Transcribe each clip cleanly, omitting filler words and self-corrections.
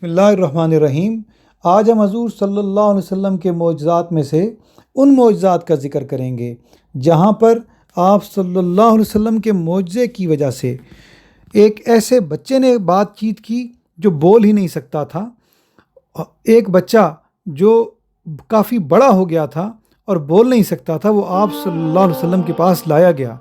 बिस्मिल्लाहिर्रहमानिर्रहीम। आज हम हज़ूर सल्लल्लाहु अलैहि वसल्लम के मोजज़ात में से उन मोजज़ात का ज़िक्र करेंगे जहाँ पर आप सल्लल्लाहु अलैहि वसल्लम के मोजज़े की वजह से एक ऐसे बच्चे ने बातचीत की जो बोल ही नहीं सकता था। एक बच्चा जो काफ़ी बड़ा हो गया था और बोल नहीं सकता था, वो आप सल्लल्लाहु अलैहि वसल्लम के पास लाया गया।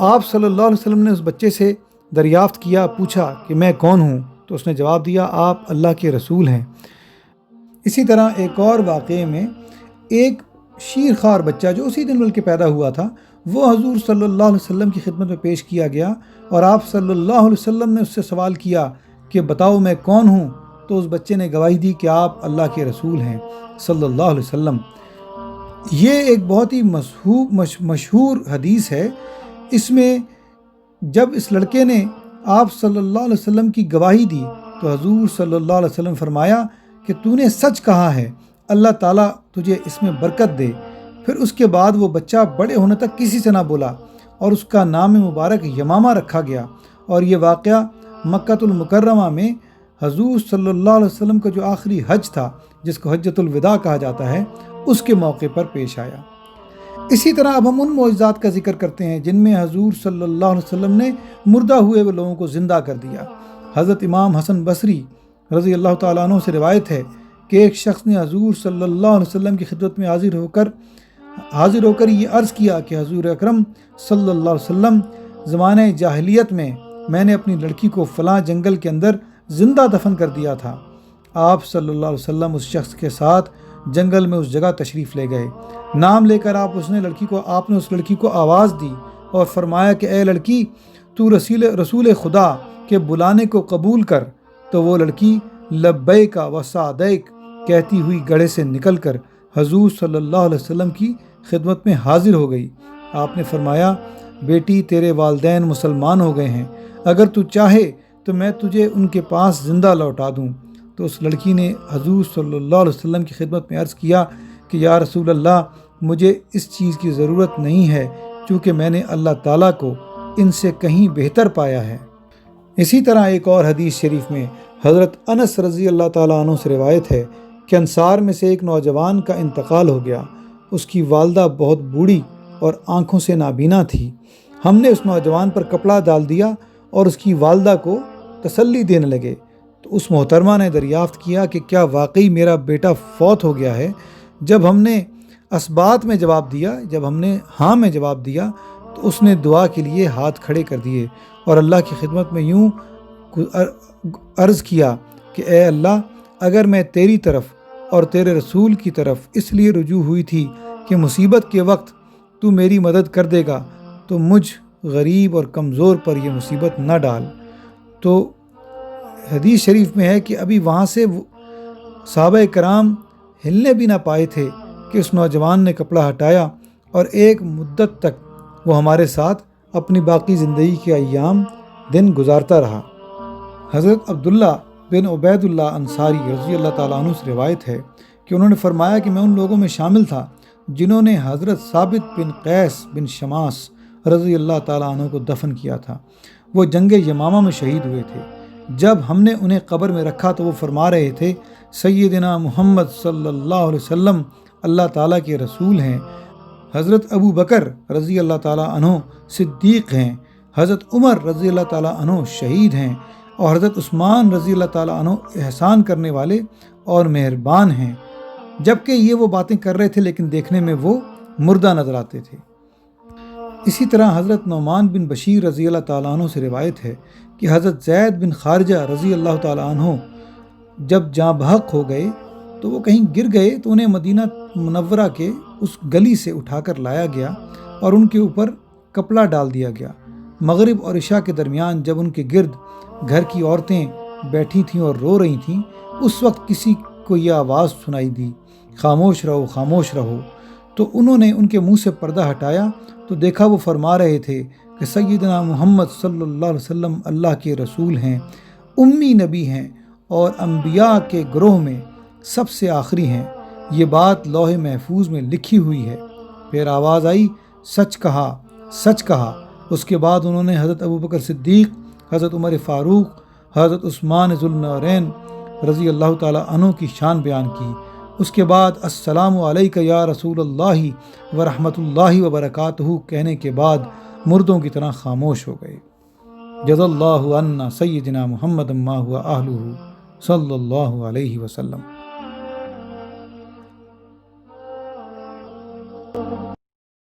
आप सल्लल्लाहु अलैहि वसल्लम ने उस बच्चे से दरियाफ़्त किया, पूछा कि मैं कौन हूँ, तो उसने जवाब दिया आप अल्लाह के रसूल हैं। इसी तरह एक और वाक़े में एक शीरखार बच्चा जो उसी दिन बल्कि पैदा हुआ था, वो हजूर सल्लल्लाहु अलैहि वसल्लम की खिदमत में पेश किया गया और आप सल्लल्लाहु अलैहि वसल्लम ने उससे सवाल किया कि बताओ मैं कौन हूँ, तो उस बच्चे ने गवाही दी कि आप अल्लाह के रसूल हैं सल्लल्लाहु अलैहि वसल्लम। ये एक बहुत ही मशहूर हदीस है। इसमें जब इस लड़के ने आप सल्लल्लाहु अलैहि वसल्लम की गवाही दी तो हजूर सल्लल्लाहु अलैहि वसल्लम फरमाया कि तूने सच कहा है, अल्लाह ताला तुझे इसमें बरकत दे। फिर उसके बाद वो बच्चा बड़े होने तक किसी से ना बोला और उसका नाम मुबारक यमामा रखा गया। और ये वाक़या मक्कातुल मुकर्रमा में हजूर सल्लल्लाहु अलैहि वसल्लम का जो आखिरी हज था, जिसको हज्जतुल विदा कहा जाता है, उसके मौके पर पेश आया। इसी तरह अब हम उन मौजज़ात का जिक्र करते हैं जिनमें हजूर सल्लल्लाहु अलैहि वसल्लम ने मुर्दा हुए वो लोगों को ज़िंदा कर दिया। हज़रत इमाम हसन बसरी रज़ी अल्लाह ताला अन्हु से रिवायत है कि एक शख्स ने हजूर सल्लल्लाहु अलैहि वसल्लम की खिदमत में हाजिर होकर ये अर्ज़ किया कि हजूर अकरम सल्लल्लाहु अलैहि वसल्लम, ज़माने जाहिलियत में मैंने अपनी लड़की को फ़लाँ जंगल के अंदर ज़िंदा दफन कर दिया था। आप सल्लल्लाहु अलैहि वसल्लम उस शख्स के साथ जंगल में उस जगह तशरीफ़ ले गए। नाम लेकर आपने उस लड़की को आवाज़ दी और फरमाया कि ए लड़की, तू रसूल खुदा के बुलाने को कबूल कर। तो वो लड़की लब्बैका व सादैक कहती हुई गढ़े से निकलकर हजूर सल्लल्लाहु अलैहि वसल्लम की खिदमत में हाजिर हो गई। आपने फरमाया, बेटी तेरे वालिदैन मुसलमान हो गए हैं, अगर तू चाहे तो मैं तुझे उनके पास ज़िंदा लौटा दूँ। तो उस लड़की ने हजूर सल्लल्लाहु अलैहि वसल्लम की खिदमत में अर्ज़ किया कि या रसूल अल्लाह, मुझे इस चीज़ की ज़रूरत नहीं है, चूँकि मैंने अल्लाह ताला को इनसे कहीं बेहतर पाया है। इसी तरह एक और हदीस शरीफ में हज़रत अनस रज़ी अल्लाह ताला अन्हु से रिवायत है कि अंसार में से एक नौजवान का इंतकाल हो गया। उसकी वालदा बहुत बूढ़ी और आँखों से नाबीना थी। हमने उस नौजवान पर कपड़ा डाल दिया और उसकी वालदा को तसल्ली देने लगे। तो उस मोहतरमा ने दरियाफ़्त किया कि क्या वाकई मेरा बेटा फौत हो गया है? जब हमने हाँ में जवाब दिया तो उसने दुआ के लिए हाथ खड़े कर दिए और अल्लाह की खिदमत में यूँ अर्ज़ किया कि ए अल्लाह, अगर मैं तेरी तरफ और तेरे रसूल की तरफ इसलिए रुजू हुई थी कि मुसीबत के वक्त तू मेरी मदद कर देगा, तो मुझ गरीब और कमज़ोर पर यह मुसीबत न डाल। तो हदीस शरीफ में है कि अभी वहाँ से सहाबा कराम हिलने भी ना पाए थे कि उस नौजवान ने कपड़ा हटाया और एक मुद्दत तक वो हमारे साथ अपनी बाकी ज़िंदगी के अय्याम दिन गुजारता रहा। हज़रत अब्दुल्ला बिन उबैदुल्लाह अंसारी रज़ी अल्लाह ताला अन्हु से रिवायत है कि उन्होंने फरमाया कि मैं उन लोगों में शामिल था जिन्होंने हज़रत साबित बिन कैस बिन शमास रज़ी अल्लाह ताला अन्हु को दफन किया था। वो जंग यमामा में शहीद हुए थे। जब हमने उन्हें कब्र में रखा तो वो फरमा रहे थे, सय्यदना मुहम्मद सल्लल्लाहु अलैहि वसल्लम अल्लाह ताला के रसूल हैं। हज़रत अबू बकर रज़ी अल्लाह ताला अन्हु सिद्दीक़ हैं। हज़रत उमर रज़ी अल्लाह ताला अन्हु शहीद हैं और हज़रत उस्मान रज़ी अल्लाह ताला अन्हु एहसान करने वाले और मेहरबान हैं। जबकि ये वो बातें कर रहे थे लेकिन देखने में वो मुर्दा नज़र आते थे। इसी तरह हज़रत नौमान बिन बशीर रज़ी अल्लाह ताला अन्हु से रिवायत है कि हज़रत ज़ैद बिन खारजा रज़ी अल्लाह ताला अन्हु जब जाँ बहक हो गए तो वो कहीं गिर गए, तो उन्हें मदीना मुनव्वरा के उस गली से उठाकर लाया गया और उनके ऊपर कपड़ा डाल दिया गया। मगरिब और इशा के दरमियान जब उनके गिर्द घर की औरतें बैठी थीं और रो रही थीं, उस वक्त किसी को यह आवाज़ सुनाई दी, खामोश रहो, खामोश रहो। तो उन्होंने उनके मुंह से पर्दा हटाया तो देखा वो फरमा रहे थे कि सय्यदना मुहम्मद सल्लल्लाहु अलैहि वसल्लम अल्लाह के रसूल हैं, उम्मी नबी हैं और अंबिया के ग्रोह में सबसे आखिरी हैं। ये बात लौह महफूज में लिखी हुई है। फिर आवाज़ आई, सच कहा, सच कहा। उसके बाद उन्होंने हज़रत अबू बकर सिद्दीक़, हज़रत उमर फ़ारूक, हज़रत उस्मान ज़ुल्नूरैन رضی اللہ تعالیٰ عنہ کی شان بیان کی۔ اس کے بعد السلام علیک یا رسول اللہ ورحمۃ اللہ وبرکاتہ کہنے کے بعد مردوں کی طرح خاموش ہو گئے۔ جزا اللہ عنا سیدنا محمد ما ہوا اہلہ صلی اللہ علیہ وسلم۔